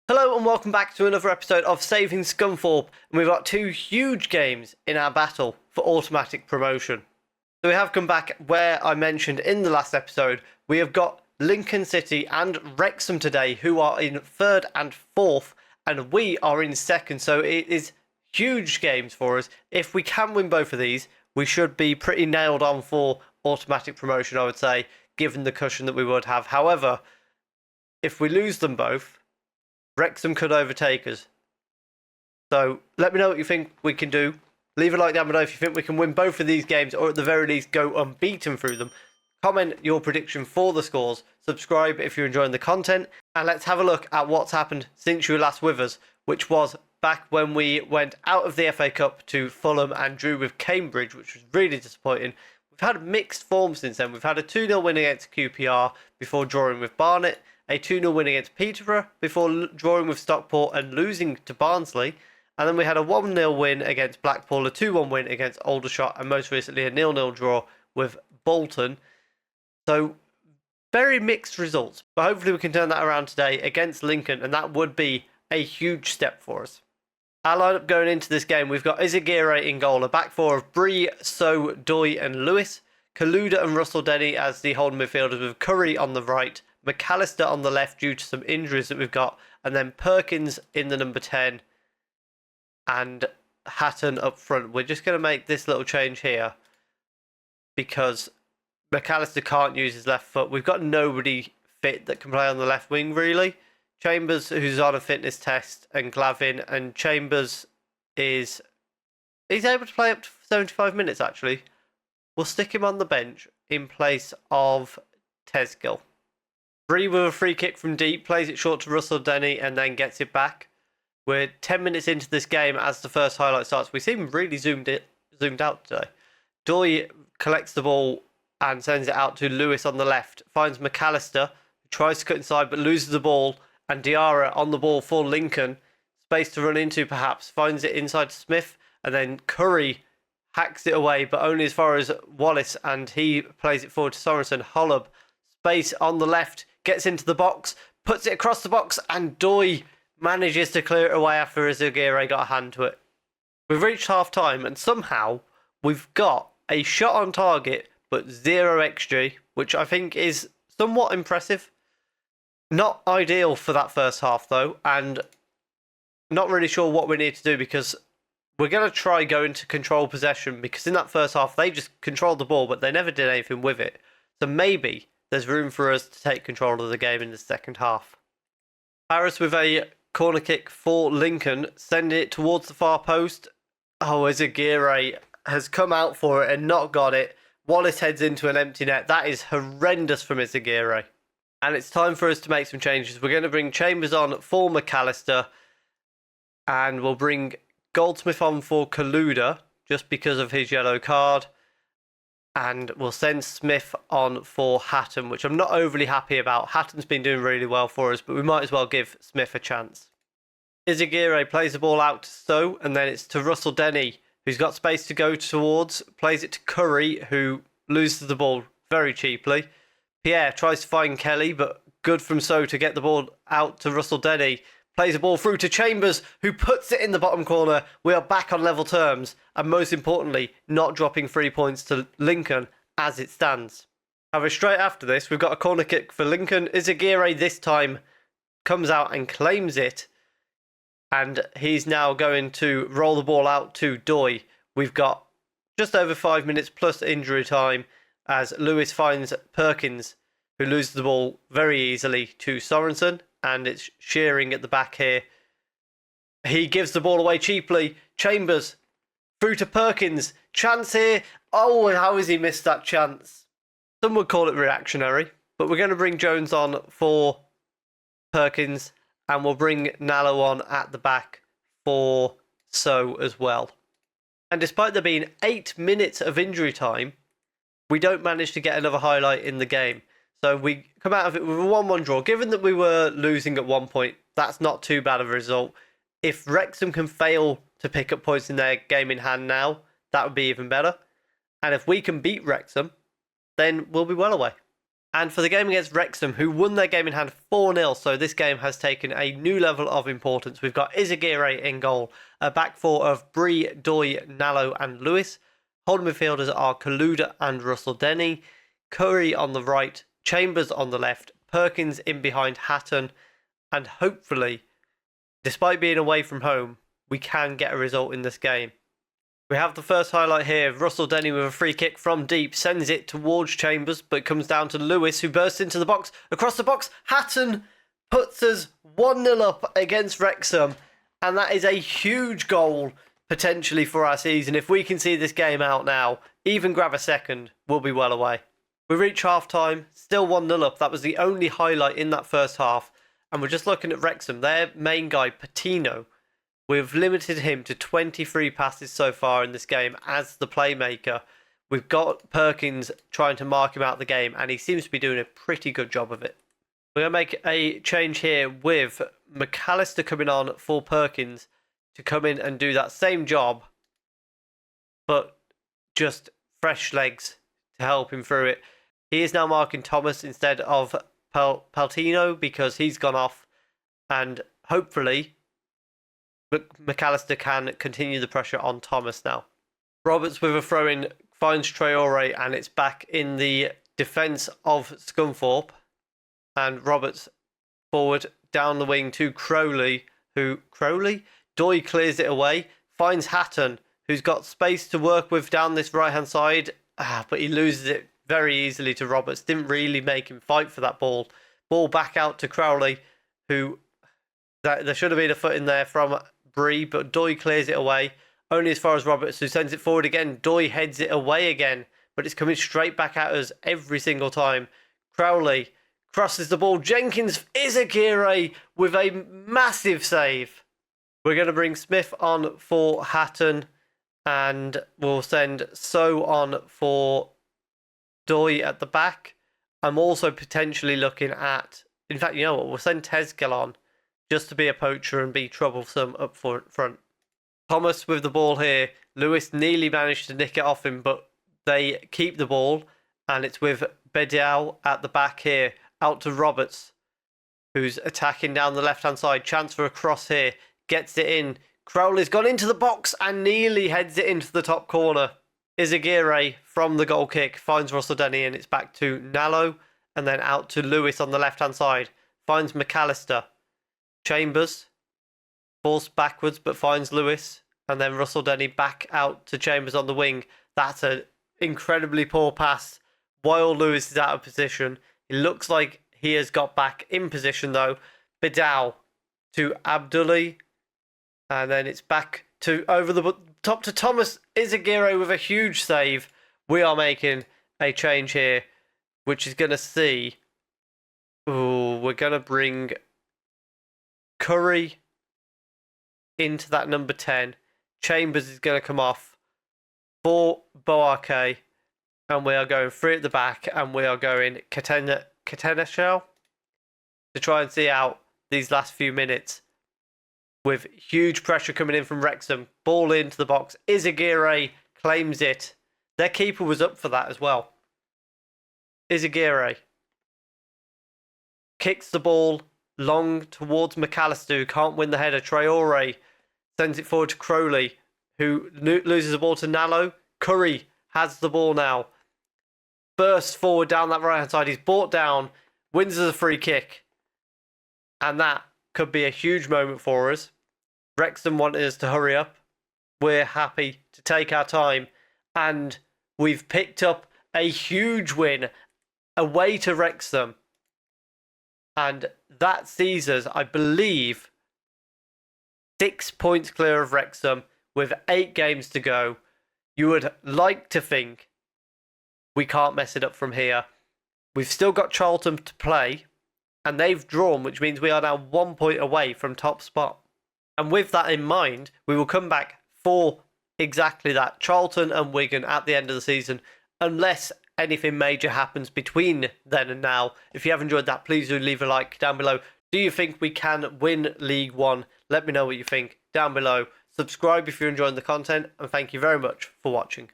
Hello and welcome back to another episode of Saving Scunthorpe, and we've got two huge games in our battle for automatic promotion. So we have come back where I mentioned in the last episode, we have got Lincoln City and Wrexham today, who are in third and fourth, and we are in second, so it is huge games for us. If we can win both of these, we should be pretty nailed on for automatic promotion, I would say, given the cushion that we would have. However, if we lose them both, Wrexham could overtake us. So let me know what you think we can do. Leave a like down below if you think we can win both of these games, or at the very least go unbeaten through them. Comment your prediction for the scores. Subscribe if you're enjoying the content. And let's have a look at what's happened since you were last with us, which was back when we went out of the FA Cup to Fulham and drew with Cambridge, which was really disappointing. We've had mixed form since then. We've had a 2-0 win against QPR before drawing with Barnet, a 2-0 win against Peterborough before drawing with Stockport and losing to Barnsley. And then we had a 1-0 win against Blackpool, a 2-1 win against Aldershot, and most recently a 0-0 draw with Bolton. So very mixed results, but hopefully we can turn that around today against Lincoln, and that would be a huge step for us. Our lineup going into this game, we've got Izaguirre in goal, a back four of Bree, So, Doy and Lewis, Kaluda and Russell Denny as the holding midfielders with Curry on the right, McAllister on the left due to some injuries that we've got, and then Perkins in the number 10 and Hatton up front. We're just going to make this little change here because McAllister can't use his left foot. We've got nobody fit that can play on the left wing really. Chambers, who's on a fitness test, and Glavin, and Chambers he's able to play up to 75 minutes actually. We'll stick him on the bench in place of Tesgill. Bree with a free kick from deep, plays it short to Russell Denny and then gets it back. We're 10 minutes into this game as the first highlight starts. We seem really zoomed out today. Doy collects the ball and sends it out to Lewis on the left. Finds McAllister, who tries to cut inside but loses the ball. And Diarra on the ball for Lincoln. Space to run into perhaps. Finds it inside to Smith. And then Curry hacks it away, but only as far as Wallace. And he plays it forward to Sorensen. Holub, space on the left. Gets into the box, puts it across the box, and Doy manages to clear it away after Izaguirre got a hand to it. We've reached half time, and somehow we've got a shot on target, but 0 XG, which I think is somewhat impressive. Not ideal for that first half, though, and not really sure what we need to do because we're going to try going to control possession because in that first half they just controlled the ball, but they never did anything with it. So maybe there's room for us to take control of the game in the second half. Harris with a corner kick for Lincoln. Send it towards the far post. Oh, Izaguirre has come out for it and not got it. Wallace heads into an empty net. That is horrendous from Izaguirre. And it's time for us to make some changes. We're going to bring Chambers on for McAllister. And we'll bring Goldsmith on for Kaluda just because of his yellow card. And we'll send Smith on for Hatton, which I'm not overly happy about. Hatton's been doing really well for us, but we might as well give Smith a chance. Izaguirre plays the ball out to So, and then it's to Russell Denny, who's got space to go towards. Plays it to Curry, who loses the ball very cheaply. Pierre tries to find Kelly, but good from So to get the ball out to Russell Denny. Plays the ball through to Chambers, who puts it in the bottom corner. We are back on level terms, and most importantly, not dropping 3 points to Lincoln as it stands. However, straight after this, we've got a corner kick for Lincoln. Izaguirre this time comes out and claims it, and he's now going to roll the ball out to Doy. We've got just over 5 minutes plus injury time as Lewis finds Perkins, who loses the ball very easily to Sorensen. And it's Shearing at the back here. He gives the ball away cheaply. Chambers through to Perkins. Chance here. Oh, how has he missed that chance? Some would call it reactionary. But we're going to bring Jones on for Perkins. And we'll bring Nallo on at the back for So as well. And despite there being 8 minutes of injury time, we don't manage to get another highlight in the game. So we come out of it with a 1-1 draw. Given that we were losing at one point, that's not too bad of a result. If Wrexham can fail to pick up points in their game in hand now, that would be even better. And if we can beat Wrexham, then we'll be well away. And for the game against Wrexham, who won their game in hand 4-0, so this game has taken a new level of importance. We've got Izagirre in goal, a back four of Bree, Doy, Nallo and Lewis. Holding midfielders are Kaluda and Russell Denny. Curry on the right, Chambers on the left, Perkins in behind Hatton, and hopefully, despite being away from home, we can get a result in this game. We have the first highlight here. Russell Denny with a free kick from deep, sends it towards Chambers, but it comes down to Lewis, who bursts into the box. Across the box, Hatton puts us 1-0 up against Wrexham, and that is a huge goal potentially for our season. If we can see this game out now, even grab a second, we'll be well away. We reach half-time, still 1-0 up. That was the only highlight in that first half, and we're just looking at Wrexham. Their main guy, Patino, we've limited him to 23 passes so far in this game as the playmaker. We've got Perkins trying to mark him out the game, and he seems to be doing a pretty good job of it. We're going to make a change here with McAllister coming on for Perkins to come in and do that same job, but just fresh legs to help him through it. He is now marking Thomas instead of Paltino because he's gone off, and hopefully McAllister can continue the pressure on Thomas now. Roberts with a throw-in finds Traore, and it's back in the defence of Scunthorpe. And Roberts forward down the wing to Crowley, Doy clears it away, finds Hatton, who's got space to work with down this right-hand side, but he loses it very easily to Roberts. Didn't really make him fight for that ball. Ball back out to Crowley, who there should have been a foot in there from Bree, but Doy clears it away, only as far as Roberts, who sends it forward again. Doy heads it away again, but it's coming straight back at us every single time. Crowley crosses the ball. Jenkins Izagirre with a massive save. We're going to bring Smith on for Hatton, and we'll send So on for Doy at the back. I'm also potentially looking at, in fact, you know what, we'll send Tezgel on just to be a poacher and be troublesome up front. Thomas with the ball here. Lewis nearly managed to nick it off him, but they keep the ball, and it's with Bedial at the back here, out to Roberts, who's attacking down the left-hand side. Chance for a cross here. Gets it in. Crowley's gone into the box and nearly heads it into the top corner. Izagirre from the goal kick finds Russell Denny, and it's back to Nallo, and then out to Lewis on the left-hand side. Finds McAllister. Chambers forced backwards but finds Lewis, and then Russell Denny back out to Chambers on the wing. That's an incredibly poor pass while Lewis is out of position. It looks like he has got back in position though. Bidal to Abdulli, and then it's back to over the top to Thomas Izagirre with a huge save. We are making a change here, which is going to see, we're going to bring Curry into that number 10. Chambers is going to come off for Boake, and we are going free at the back, and we are going Katenashel to try and see out these last few minutes with huge pressure coming in from Wrexham. Ball into the box. Izagirre claims it. Their keeper was up for that as well. Izagirre kicks the ball long towards McAllister, who can't win the header. Traore sends it forward to Crowley, who loses the ball to Nallo. Curry has the ball now. Bursts forward down that right-hand side. He's brought down, wins as a free kick. And that could be a huge moment for us. Wrexham wanted us to hurry up. We're happy to take our time. And we've picked up a huge win away to Wrexham. And that sees us, I believe, 6 points clear of Wrexham with 8 games to go. You would like to think we can't mess it up from here. We've still got Charlton to play, and they've drawn, which means we are now 1 point away from top spot. And with that in mind, we will come back for exactly that, Charlton and Wigan at the end of the season, unless anything major happens between then and now. If you have enjoyed that, please do leave a like down below. Do you think we can win League One? Let me know what you think down below. Subscribe if you're enjoying the content, and thank you very much for watching.